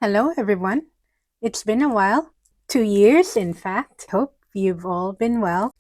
Hello, everyone. It's been a while, 2 years, in fact. Hope you've all been well.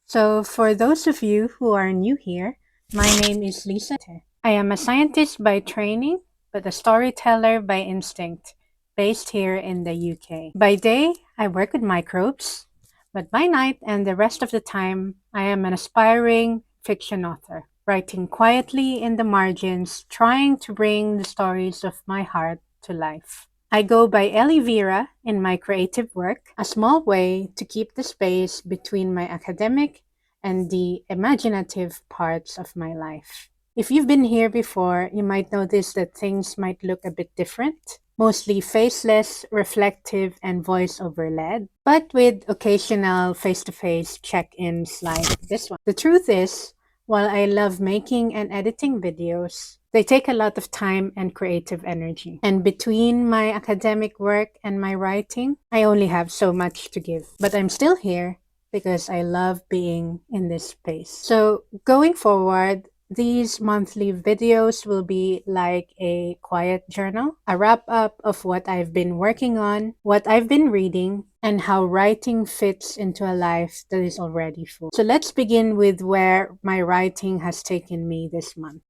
So, for those of you who are new here, my name is Lisa. I am a scientist by training, but a storyteller by instinct, based here in the UK. By day, I work with microbes, but by night and the rest of the time, I am an aspiring fiction author, writing quietly in the margins, trying to bring the stories of my heart to life. I go by Ellie Vera in my creative work, a small way to keep the space between my academic and the imaginative parts of my life. If you've been here before, you might notice that things might look a bit different, mostly faceless, reflective, and voiceover led, but with occasional face-to-face check-ins like this one. The truth is, while I love making and editing videos, they take a lot of time and creative energy. And between my academic work and my writing, I only have so much to give. But I'm still here because I love being in this space. So going forward, these monthly videos will be like a quiet journal, a wrap up of what I've been working on, what I've been reading, and how writing fits into a life that is already full. So let's begin with where my writing has taken me this month.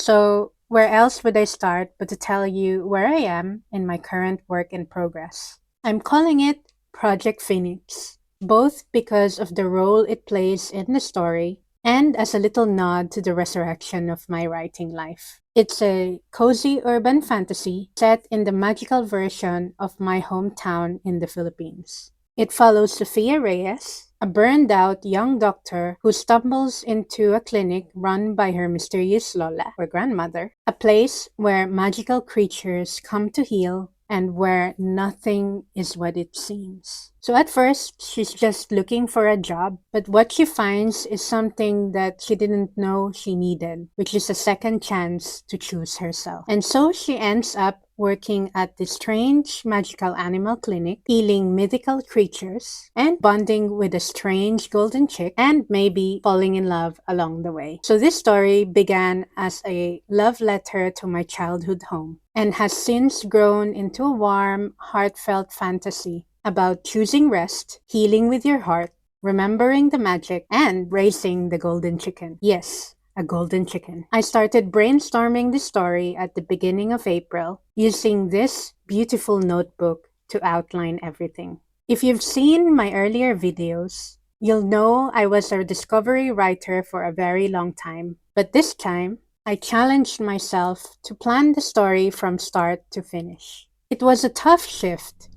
So, where else would I start but to tell you where I am in my current work in progress? I'm calling it Project Phoenix, both because of the role it plays in the story and as a little nod to the resurrection of my writing life. It's a cozy urban fantasy set in the magical version of my hometown in the Philippines. It follows Sofia Reyes, a burned out young doctor who stumbles into a clinic run by her mysterious Lola, or grandmother, a place where magical creatures come to heal and where nothing is what it seems. So at first, she's just looking for a job, but what she finds is something that she didn't know she needed, which is a second chance to choose herself. And so she ends up working at this strange magical animal clinic, healing mythical creatures, and bonding with a strange golden chick, and maybe falling in love along the way. So this story began as a love letter to my childhood home, and has since grown into a warm, heartfelt fantasy about choosing rest, healing with your heart, remembering the magic, and raising the golden chicken. Yes, a golden chicken. I started brainstorming the story at the beginning of April, using this beautiful notebook to outline everything. If you've seen my earlier videos, you'll know I was a discovery writer for a very long time. But this time, I challenged myself to plan the story from start to finish. It was a tough shift,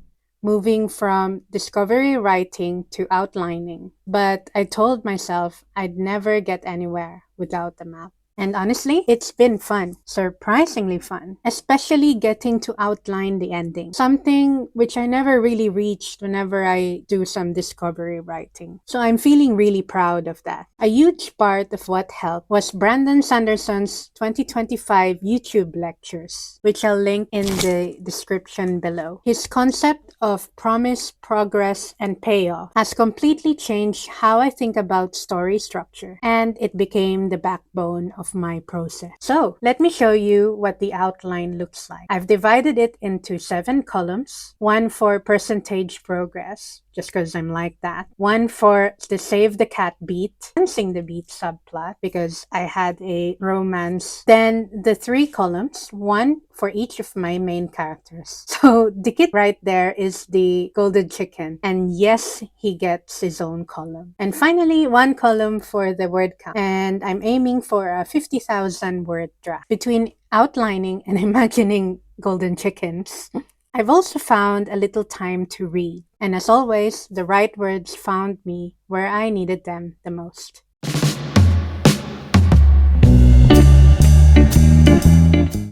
moving from discovery writing to outlining, but I told myself I'd never get anywhere without the map. And honestly, it's been fun, surprisingly fun, especially getting to outline the ending, something which I never really reached whenever I do some discovery writing. So I'm feeling really proud of that. A huge part of what helped was Brandon Sanderson's 2025 YouTube lectures, which I'll link in the description below. His concept of promise, progress, and payoff has completely changed how I think about story structure, and it became the backbone of my process. So let me show you what the outline looks like. I've divided it into 7 columns, one for percentage progress, just because I'm like that, one for the save the cat beat, dancing the beat subplot, because I had a romance, then the 3 columns, one for each of my main characters. So the kid right there is the golden chicken, and yes, he gets his own column. And finally, 1 column for the word count, and I'm aiming for a 50,000 word draft. Between outlining and imagining golden chickens, I've also found a little time to read, and as always, the right words found me where I needed them the most.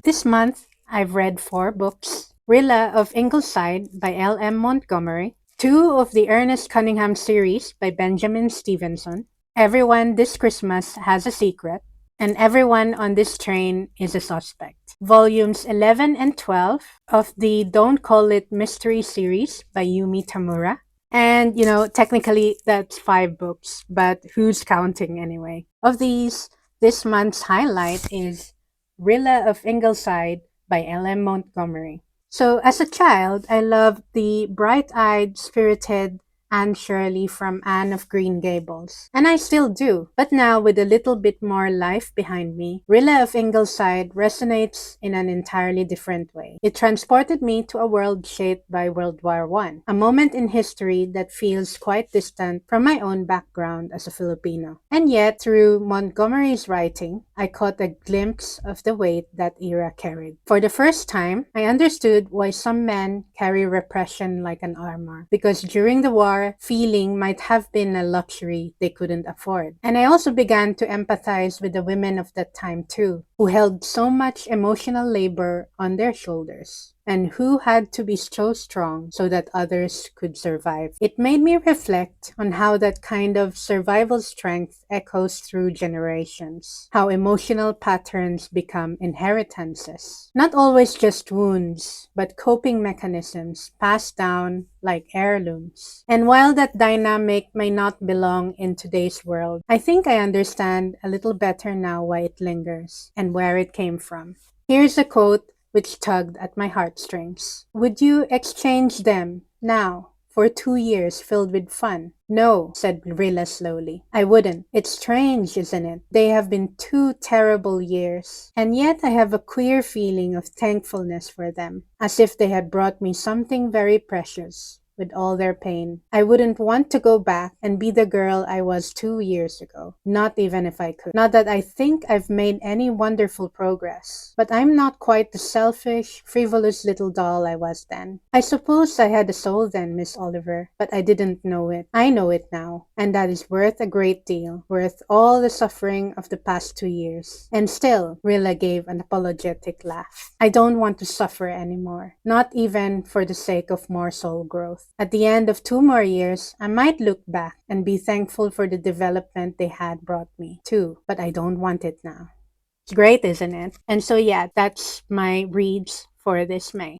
This month, I've read 4 books: Rilla of Ingleside by L.M. Montgomery, 2 of the Ernest Cunningham series by Benjamin Stevenson, Everyone This Christmas Has a Secret, and Everyone on This Train is a Suspect. Volumes 11 and 12 of the Don't Call It Mystery series by Yumi Tamura. And, technically that's 5 books, but who's counting anyway? Of these, this month's highlight is Rilla of Ingleside by L.M. Montgomery. So, as a child, I loved the bright eyed, spirited Anne Shirley from Anne of Green Gables. And I still do. But now, with a little bit more life behind me, Rilla of Ingleside resonates in an entirely different way. It transported me to a world shaped by World War I, a moment in history that feels quite distant from my own background as a Filipino. And yet, through Montgomery's writing, I caught a glimpse of the weight that era carried. For the first time, I understood why some men carry repression like an armor, because during the war, feeling might have been a luxury they couldn't afford. And I also began to empathize with the women of that time too, who held so much emotional labor on their shoulders, and who had to be so strong so that others could survive. It made me reflect on how that kind of survival strength echoes through generations, how emotional patterns become inheritances, not always just wounds, but coping mechanisms passed down like heirlooms. And while that dynamic may not belong in today's world, I think I understand a little better now why it lingers and where it came from. Here's a quote which tugged at my heartstrings. Would you exchange them now for 2 years filled with fun? No, said Rilla slowly. I wouldn't. It's strange, isn't it? They have been 2 terrible years, and yet I have a queer feeling of thankfulness for them, as if they had brought me something very precious. With all their pain, I wouldn't want to go back and be the girl I was 2 years ago, not even if I could. Not that I think I've made any wonderful progress, but I'm not quite the selfish, frivolous little doll I was then. I suppose I had a soul then, Miss Oliver, but I didn't know it. I know it now, and that is worth a great deal, worth all the suffering of the past 2 years. And still, Rilla gave an apologetic laugh. I don't want to suffer anymore, not even for the sake of more soul growth. At the end of 2 more years, I might look back and be thankful for the development they had brought me, too, but I don't want it now. It's great, isn't it? And so, yeah, that's my reads for this May.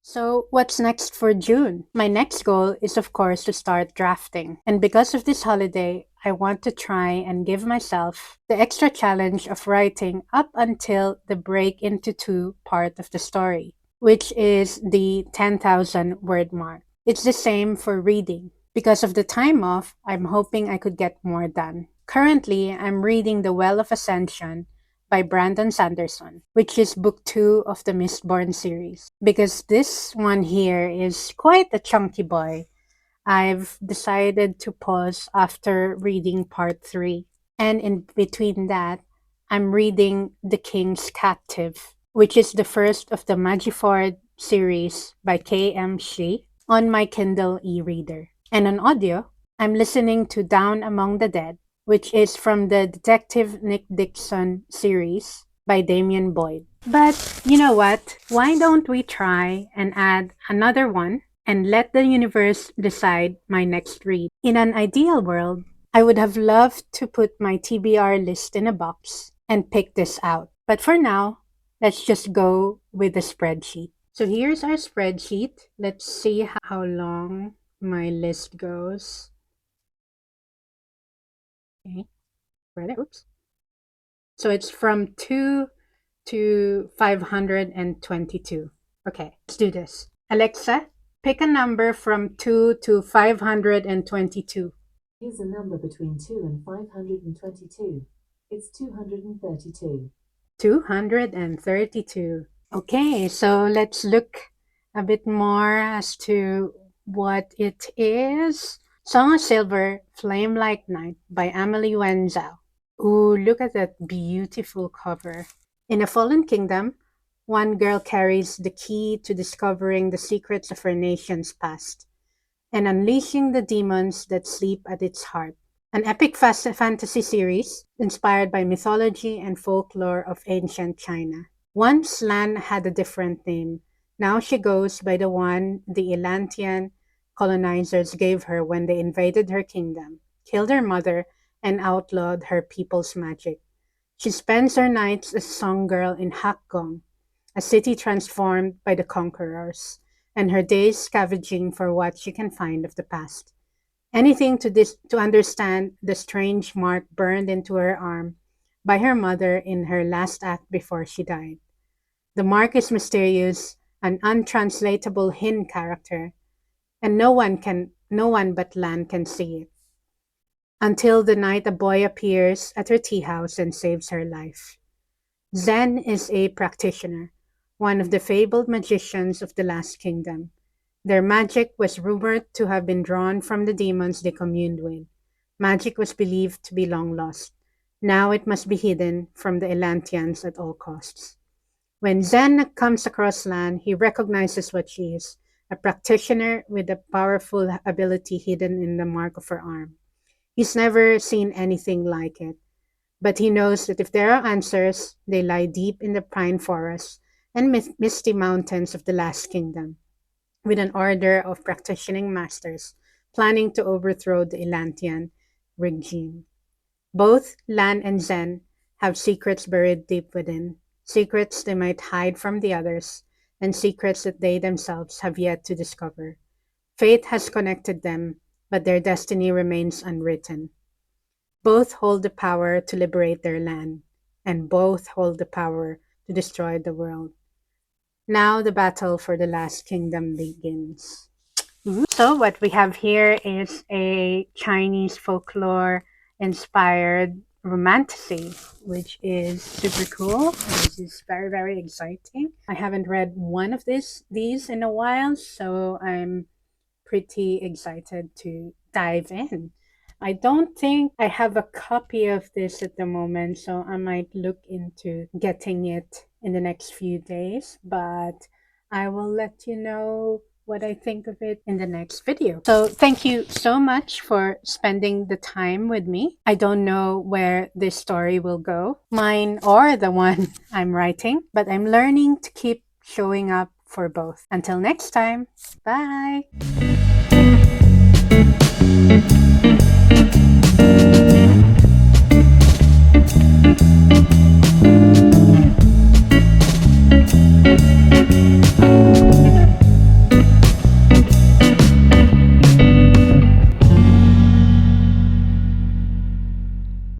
So, what's next for June? My next goal is, of course, to start drafting. And because of this holiday, I want to try and give myself the extra challenge of writing up until the break into two part of the story, which is the 10,000 word mark. It's the same for reading. Because of the time off, I'm hoping I could get more done. Currently, I'm reading The Well of Ascension by Brandon Sanderson, which is book 2 of the Mistborn series. Because this one here is quite a chunky boy, I've decided to pause after reading part 3. And in between that, I'm reading The King's Captive, which is the first of the Magiford series by K.M. Shi on my Kindle e-reader. And on audio, I'm listening to Down Among the Dead, which is from the Detective Nick Dixon series by Damian Boyd. But you know what? Why don't we try and add another one and let the universe decide my next read? In an ideal world, I would have loved to put my TBR list in a box and pick this out. But for now, let's just go with the spreadsheet. So here's our spreadsheet. Let's see how long my list goes. Okay, right there. Oops. So it's from 2 to 522. Okay, let's do this. Alexa, pick a number from 2 to 522. Here's a number between 2 and 522. It's 232. 232. Okay, so let's look a bit more as to what it is. Song of Silver, Flame Like Night by Amelie Wenzel. Ooh, look at that beautiful cover. In a fallen kingdom, one girl carries the key to discovering the secrets of her nation's past and unleashing the demons that sleep at its heart. An epic fantasy series inspired by mythology and folklore of ancient China. Once Lan had a different name. Now she goes by the one the Elantian colonizers gave her when they invaded her kingdom, killed her mother, and outlawed her people's magic. She spends her nights as song girl in Hakgong, a city transformed by the conquerors, and her days scavenging for what she can find of the past. Anything to understand the strange mark burned into her arm by her mother in her last act before she died. The mark is mysterious, an untranslatable Hin character, and no one but Lan can see it. Until the night a boy appears at her tea house and saves her life. Zen is a practitioner, one of the fabled magicians of the Last Kingdom. Their magic was rumored to have been drawn from the demons they communed with. Magic was believed to be long lost. Now it must be hidden from the Elantians at all costs. When Zen comes across Lan, he recognizes what she is, a practitioner with a powerful ability hidden in the mark of her arm. He's never seen anything like it, but he knows that if there are answers, they lie deep in the pine forests and misty mountains of the Last Kingdom, with an order of practicing masters planning to overthrow the Elantian regime. Both Lan and Zen have secrets buried deep within, secrets they might hide from the others, and secrets that they themselves have yet to discover. Fate has connected them, but their destiny remains unwritten. Both hold the power to liberate their land, and both hold the power to destroy the world. Now the battle for the Last Kingdom begins. So what we have here is a Chinese folklore inspired romantasy, which is super cool. This is very, very exciting. I haven't read one of these in a while, so I'm pretty excited to dive in. I don't think I have a copy of this at the moment, so I might look into getting it in the next few days, but I will let you know what I think of it in the next video. So thank you so much for spending the time with me. I don't know where this story will go, mine or the one I'm writing, but I'm learning to keep showing up for both. Until next time, bye!